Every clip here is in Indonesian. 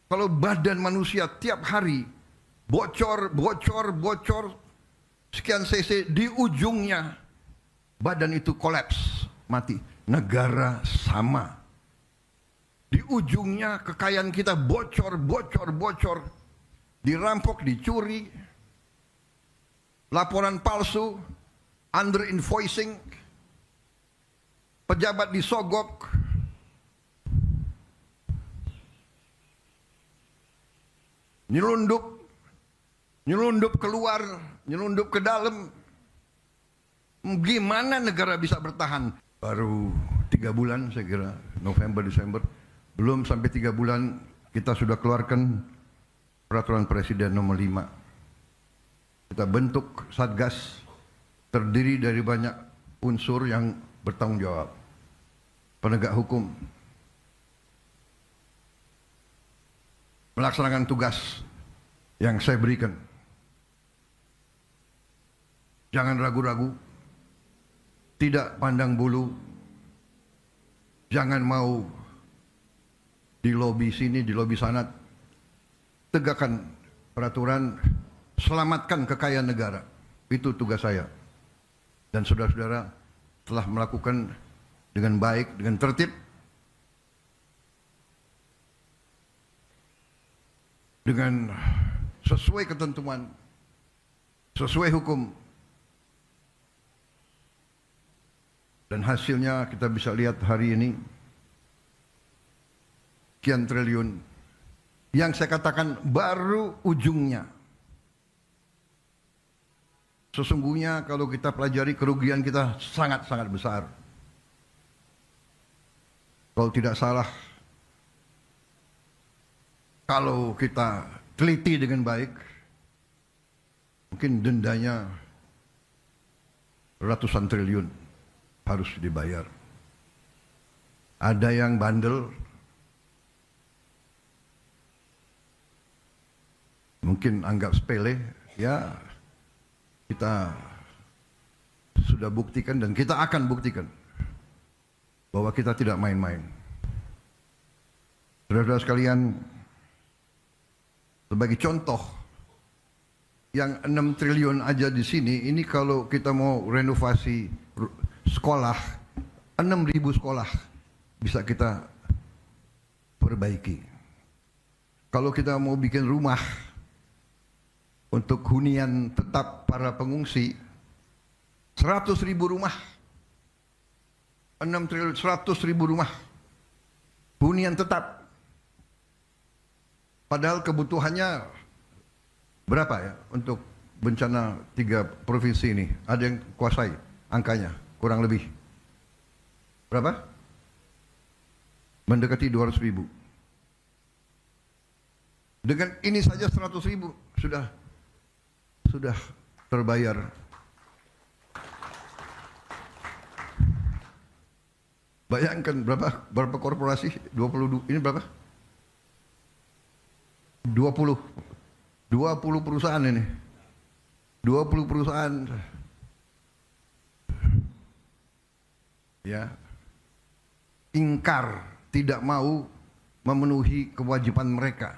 Kalau badan manusia tiap hari bocor, sekian cc, di ujungnya badan itu kolaps, mati. Negara sama. Di ujungnya kekayaan kita bocor, dirampok, dicuri, laporan palsu, under invoicing, pejabat disogok, nyelundup keluar, nyelundup ke dalam. Gimana negara bisa bertahan? Baru 3 bulan saya kira, November, Desember. Belum sampai 3 bulan kita sudah keluarkan peraturan Presiden nomor 5. Kita bentuk Satgas terdiri dari banyak unsur yang bertanggung jawab. Penegak hukum, melaksanakan tugas yang saya berikan. Jangan ragu-ragu, tidak pandang bulu, jangan mau di lobi sini, di lobi sana. Tegakkan peraturan, selamatkan kekayaan negara. Itu tugas saya. Dan saudara-saudara telah melakukan dengan baik, dengan tertib, dengan sesuai ketentuan, sesuai hukum. Dan hasilnya kita bisa lihat hari ini, sekian triliun. Yang saya katakan baru ujungnya. Sesungguhnya kalau kita pelajari, kerugian kita sangat-sangat besar. Kalau tidak salah, kalau kita teliti dengan baik, mungkin dendanya ratusan triliun harus dibayar. Ada yang bandel, mungkin anggap sepele, ya kita sudah buktikan dan kita akan buktikan bahwa kita tidak main-main. Saudara-saudara sekalian, sebagai contoh, yang 6 triliun aja di sini, ini kalau kita mau renovasi sekolah, 6.000 sekolah bisa kita perbaiki. Kalau kita mau bikin rumah untuk hunian tetap para pengungsi, 100.000 rumah, 6 triliun, 100.000 rumah hunian tetap. Padahal kebutuhannya berapa ya untuk bencana 3 provinsi ini? Ada yang kuasai angkanya, kurang lebih berapa? Mendekati 200.000. Dengan ini saja 100.000 sudah terbayar. Bayangkan berapa korporasi? 22, ini berapa? 20 perusahaan ini. 20 perusahaan. Ya. Ingkar, tidak mau memenuhi kewajiban mereka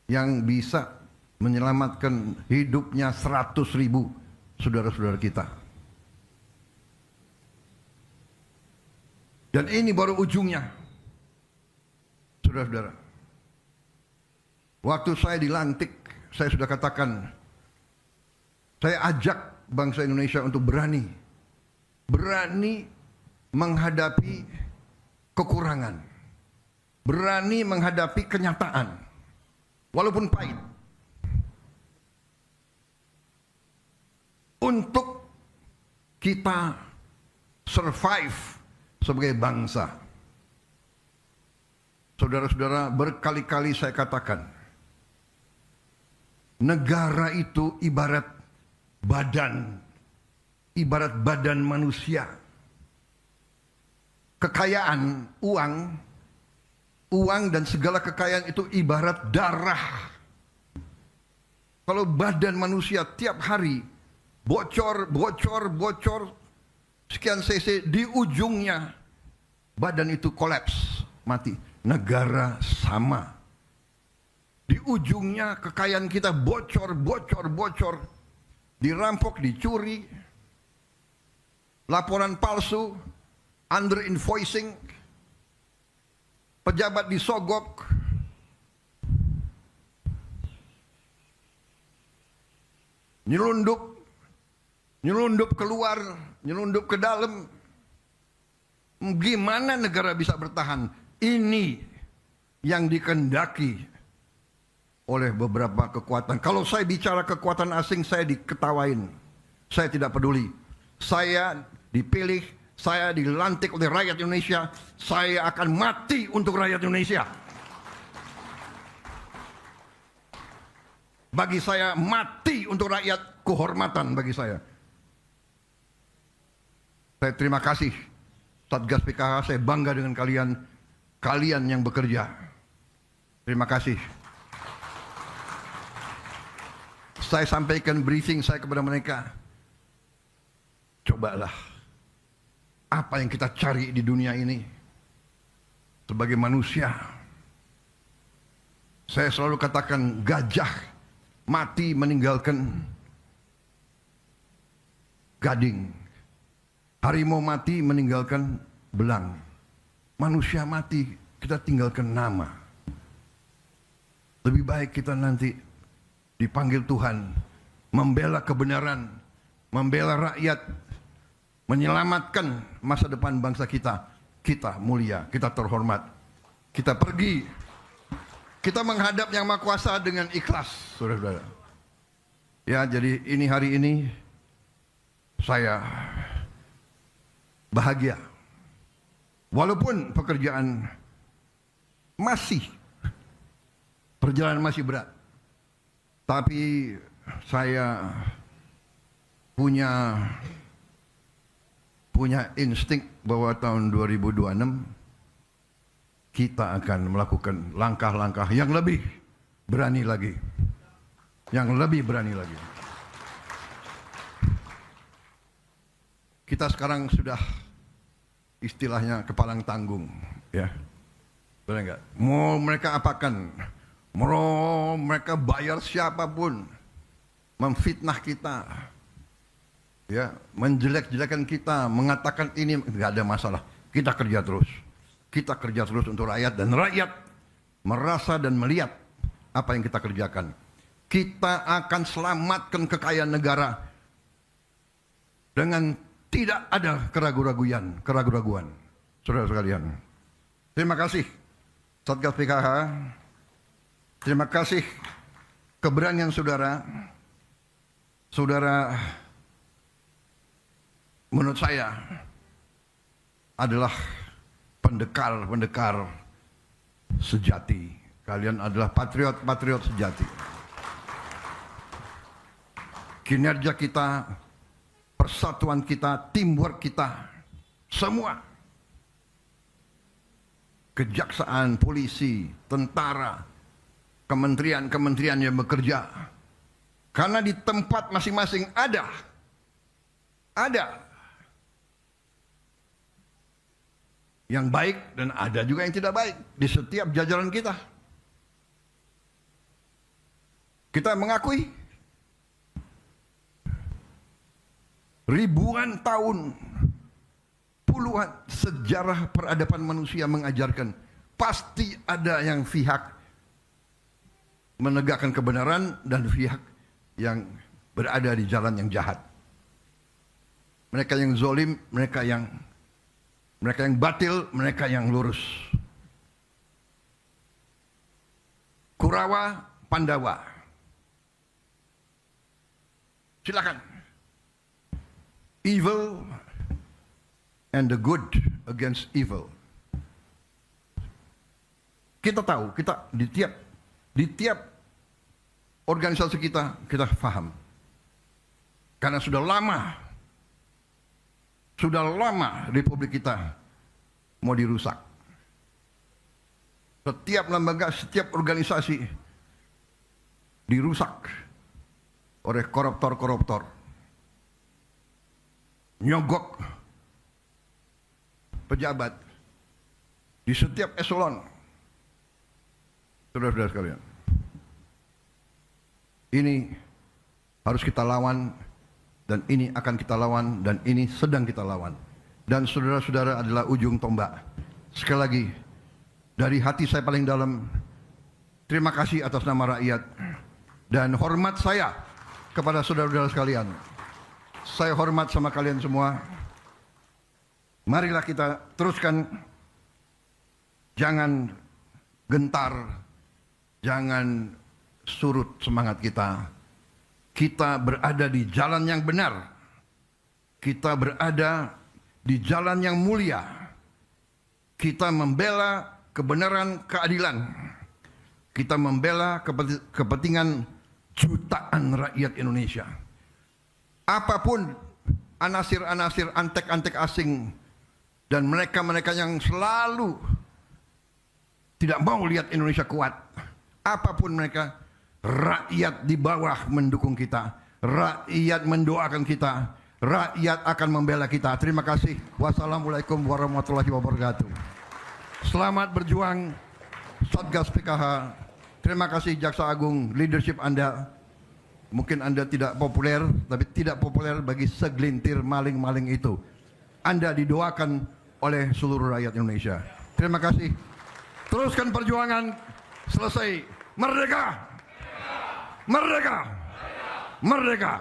yang bisa menyelamatkan hidupnya 100.000 saudara-saudara kita. Dan ini baru ujungnya. Saudara-saudara, waktu saya dilantik, saya sudah katakan, saya ajak bangsa Indonesia untuk berani menghadapi kekurangan, berani menghadapi kenyataan, walaupun pahit, untuk kita survive sebagai bangsa. Saudara-saudara, berkali-kali saya katakan, negara itu ibarat badan manusia. Kekayaan, uang dan segala kekayaan itu ibarat darah. Kalau badan manusia tiap hari bocor, sekian cc, di ujungnya badan itu kolaps, mati. Negara sama. Di ujungnya kekayaan kita bocor, dirampok, dicuri, laporan palsu, under invoicing, pejabat disogok, nyelundup keluar, nyelundup ke dalam. Gimana negara bisa bertahan? Ini yang dikehendaki oleh beberapa kekuatan. Kalau saya bicara kekuatan asing, saya diketawain. Saya tidak peduli. Saya dipilih, saya dilantik oleh rakyat Indonesia. Saya akan mati untuk rakyat Indonesia. Bagi saya, mati untuk rakyat, kehormatan bagi saya. Saya terima kasih Satgas PKH, saya bangga dengan kalian yang bekerja. Terima kasih. Saya sampaikan briefing saya kepada mereka. Cobalah, apa yang kita cari di dunia ini sebagai manusia. Saya selalu katakan, gajah mati meninggalkan gading, harimau mati meninggalkan belang, manusia mati kita tinggalkan nama. Lebih baik kita nanti dipanggil Tuhan, membela kebenaran, membela rakyat, menyelamatkan masa depan bangsa kita. Kita mulia, kita terhormat, kita pergi, kita menghadap Yang Maha Kuasa dengan ikhlas, saudara-saudara. Ya, jadi hari ini saya bahagia. Walaupun perjalanan masih berat. Tapi saya punya insting bahwa tahun 2026 kita akan melakukan langkah-langkah yang lebih berani lagi. Kita sekarang sudah istilahnya kepalang tanggung, ya. Benar enggak? Mau mereka apakan? Mau mereka bayar siapapun, memfitnah kita, ya, menjelek-jelekan kita, mengatakan ini, enggak ada masalah. Kita kerja terus untuk rakyat, dan rakyat merasa dan melihat apa yang kita kerjakan. Kita akan selamatkan kekayaan negara dengan tidak ada keraguan. Saudara sekalian, terima kasih Satgas PKH, terima kasih keberanian saudara menurut saya adalah pendekar sejati. Kalian adalah patriot sejati. Kinerja kita, persatuan kita, teamwork kita, semua, kejaksaan, polisi, tentara, kementerian yang bekerja, karena di tempat masing-masing ada yang baik dan ada juga yang tidak baik di setiap jajaran kita. Kita mengakui ribuan tahun, puluhan sejarah peradaban manusia mengajarkan pasti ada yang pihak menegakkan kebenaran dan pihak yang berada di jalan yang jahat. Mereka yang zolim, mereka yang batil, mereka yang lurus. Kurawa, Pandawa. Silakan. Evil and the good against evil. Kita tahu, kita di tiap organisasi kita paham. Karena sudah lama Republik kita mau dirusak. Setiap lembaga, setiap organisasi dirusak oleh koruptor. Nyogok pejabat di setiap eselon. Saudara-saudara sekalian, ini harus kita lawan, dan ini akan kita lawan, dan ini sedang kita lawan. Dan saudara-saudara adalah ujung tombak. Sekali lagi, dari hati saya paling dalam, terima kasih atas nama rakyat dan hormat saya kepada saudara-saudara sekalian. Saya hormat sama kalian semua. Marilah kita teruskan, jangan gentar, jangan surut semangat kita. Kita berada di jalan yang benar. Kita berada di jalan yang mulia. Kita membela kebenaran, keadilan. Kita membela kepentingan jutaan rakyat Indonesia. Apapun anasir-anasir, antek-antek asing, dan mereka-mereka yang selalu tidak mau lihat Indonesia kuat. Apapun mereka, rakyat di bawah mendukung kita. Rakyat mendoakan kita. Rakyat akan membela kita. Terima kasih. Wassalamualaikum warahmatullahi wabarakatuh. Selamat berjuang Satgas PKH. Terima kasih Jaksa Agung, leadership Anda. Mungkin Anda tidak populer, tapi tidak populer bagi segelintir maling-maling itu. Anda didoakan oleh seluruh rakyat Indonesia. Terima kasih. Teruskan perjuangan. Selesai. Merdeka! Merdeka! Merdeka!